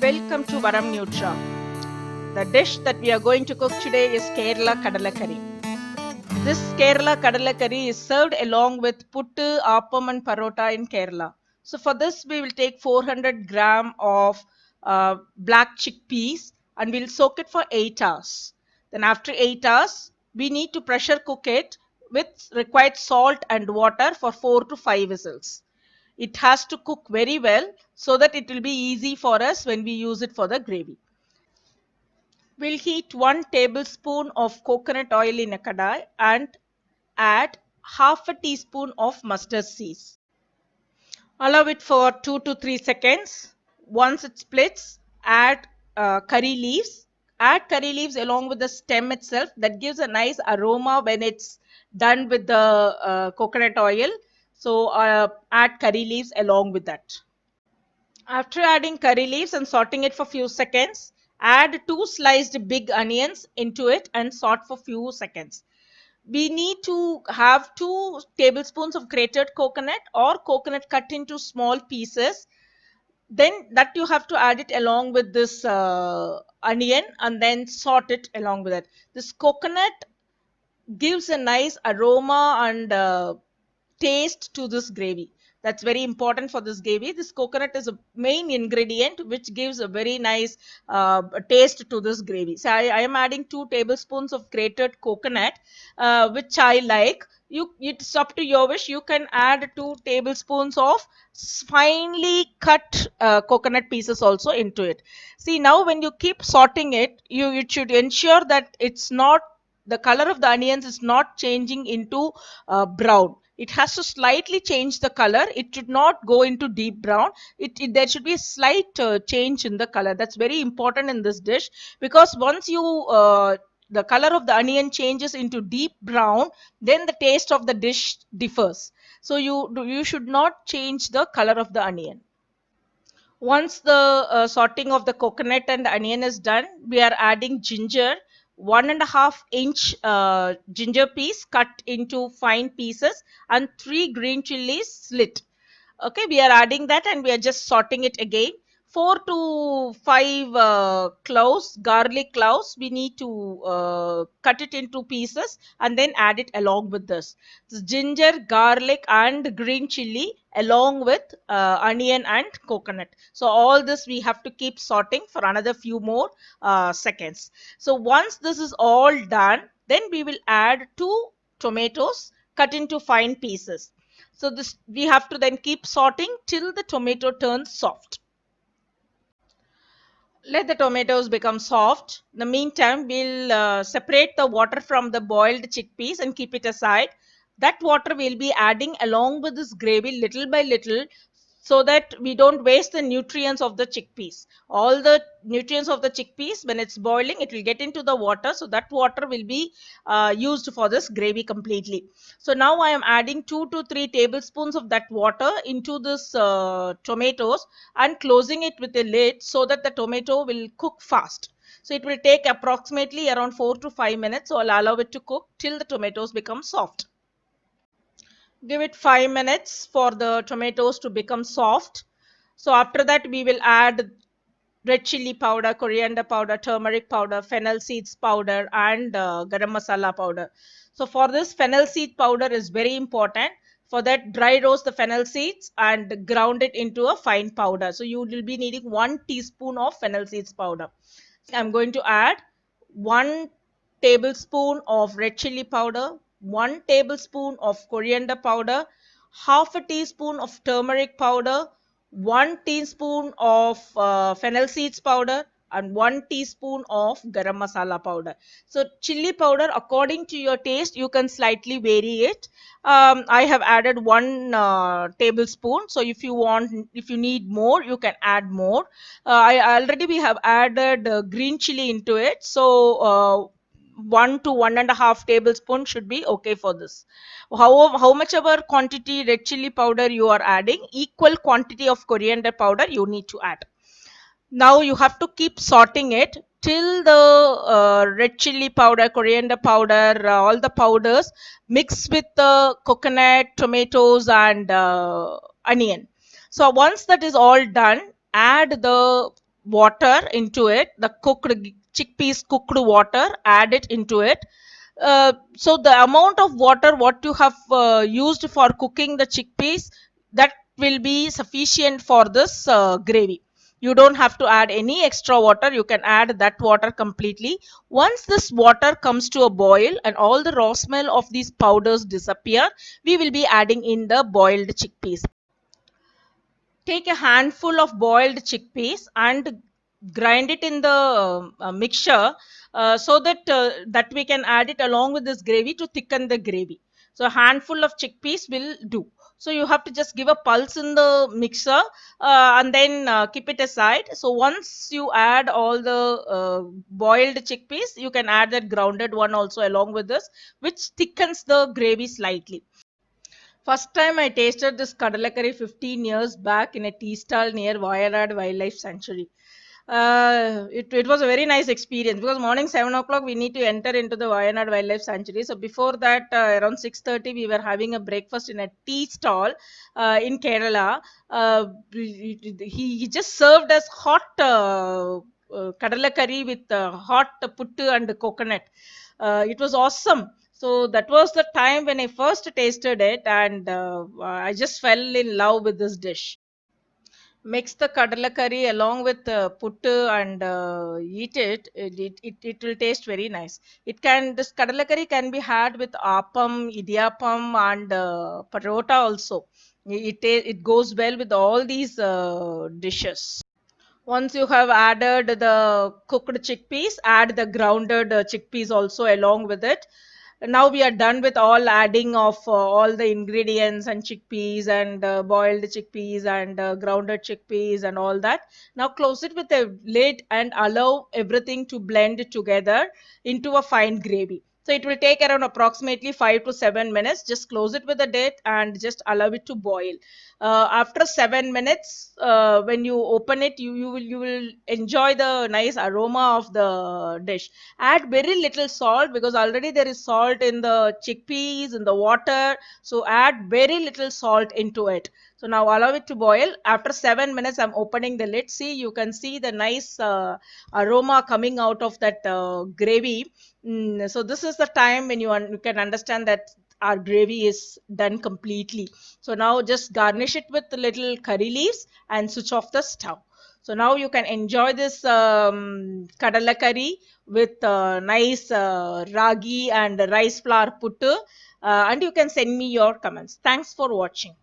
Welcome to Varam Nutra. The dish that we are going to cook today is Kerala Kadala Curry. This Kerala Kadala Curry is served along with Puttu, Appam and Parota in Kerala. So for this we will take 400 gram of black chickpeas and we'll soak it for 8 hours. Then after 8 hours we need to pressure cook it with required salt and water for 4 to 5 whistles. It has to cook very well so that it will be easy for us when we use it for the gravy. We'll heat 1 tablespoon of coconut oil in a kadai and add half a teaspoon of mustard seeds. Allow it for 2 to 3 seconds. Once it splits, add curry leaves. Add curry leaves along with the stem itself. That gives a nice aroma when it's done with the coconut oil. So add curry leaves along with that. After adding curry leaves and sauteing it for few seconds, add 2 sliced big onions into it and saute for few seconds. We need to have 2 tablespoons of grated coconut or coconut cut into small pieces. Then that you have to add it along with this onion and then saute it along with it. This coconut gives a nice aroma and taste to this gravy. That's very important for this gravy. This coconut is a main ingredient which gives a very nice taste to this gravy. So I am adding 2 tablespoons of grated coconut, which I like. It's up to your wish. You can add 2 tablespoons of finely cut coconut pieces also into it. See, now when you keep sauteing it, you should ensure that it's not, the color of the onions is not changing into brown. It has to slightly change the color. It should not go into deep brown. There should be a slight change in the color. That's very important in this dish, because once you the color of the onion changes into deep brown, then the taste of the dish differs. So you should not change the color of the onion. Once the sorting of the coconut and onion is done, we are adding ginger, 1.5 inch ginger piece cut into fine pieces, and 3 green chilies slit. Okay, we are adding that and we are just sorting it again. 4 to 5 cloves, garlic cloves, we need to cut it into pieces and then add it along with this ginger, garlic and green chili along with onion and coconut. So all this we have to keep sorting for another few more seconds. So once this is all done, then we will add 2 tomatoes cut into fine pieces. So this we have to then keep sorting till the tomato turns soft. Let the tomatoes become soft. In the meantime, we'll separate the water from the boiled chickpeas and keep it aside. That water we'll be adding along with this gravy little by little, so that we don't waste the nutrients of the chickpeas. All the nutrients of the chickpeas, when it's boiling, it will get into the water. So that water will be used for this gravy completely. So now I am adding 2 to 3 tablespoons of that water into this tomatoes and closing it with a lid so that the tomato will cook fast. So it will take approximately around 4 to 5 minutes. So I'll allow it to cook till the tomatoes become soft. Give it 5 minutes for the tomatoes to become soft. So after that we will add red chili powder, coriander powder, turmeric powder, fennel seeds powder and garam masala powder. So for this, fennel seed powder is very important. For that, dry roast the fennel seeds and ground it into a fine powder. So you will be needing 1 teaspoon of fennel seeds powder. I'm going to add 1 tablespoon of red chili powder, 1 tablespoon of coriander powder, half a teaspoon of turmeric powder, 1 teaspoon of fennel seeds powder, and 1 teaspoon of garam masala powder. So chili powder, according to your taste, you can slightly vary it. I have added 1 tablespoon. So if you need more, you can add more. I already we have added green chili into it. So 1 to 1.5 tablespoon should be okay for this. How much ever quantity red chili powder you are adding, equal quantity of coriander powder you need to add. Now you have to keep sorting it till the red chili powder, coriander powder, all the powders mix with the coconut, tomatoes and onion. So once that is all done, add the water into it, the cooked chickpeas cooked water, add it into it. So the amount of water what you have used for cooking the chickpeas, that will be sufficient for this gravy. You don't have to add any extra water, you can add that water completely. Once this water comes to a boil and all the raw smell of these powders disappear, we will be adding in the boiled chickpeas. Take a handful of boiled chickpeas and grind it in the mixture, so that we can add it along with this gravy to thicken the gravy. So a handful of chickpeas will do. So you have to just give a pulse in the mixer, and then keep it aside. So once you add all the boiled chickpeas, you can add that grounded one also along with this, which thickens the gravy slightly. First time I tasted this Kadala Curry 15 years back in a tea stall near Wayanad Wildlife Sanctuary. It was a very nice experience because morning 7 o'clock we need to enter into the Wayanad Wildlife Sanctuary. So before that, around 6:30 we were having a breakfast in a tea stall in Kerala. He just served us hot Kadala Curry with hot puttu and coconut. It was awesome. So that was the time when I first tasted it, and I just fell in love with this dish. Mix the kadala curry along with puttu and eat it. It will taste very nice. This kadala curry can be had with appam, idiyappam, and parota also. It goes well with all these dishes. Once you have added the cooked chickpeas, add the grounded chickpeas also along with it. Now we are done with all adding of all the ingredients and chickpeas and boiled chickpeas and grounded chickpeas and all that. Now close it with a lid and allow everything to blend together into a fine gravy. So it will take around approximately 5 to 7 minutes. Just close it with a lid and just allow it to boil. After 7 minutes, when you open it, you will enjoy the nice aroma of the dish. Add very little salt because already there is salt in the chickpeas in the water, so add very little salt into it. So now allow it to boil. After 7 minutes, I'm opening the lid. See, you can see the nice aroma coming out of that gravy. So this is the time when you can understand that our gravy is done completely. So now just garnish it with little curry leaves and switch off the stove. So now you can enjoy this kadala curry with nice ragi and rice flour puttu, and you can send me your comments. Thanks for watching.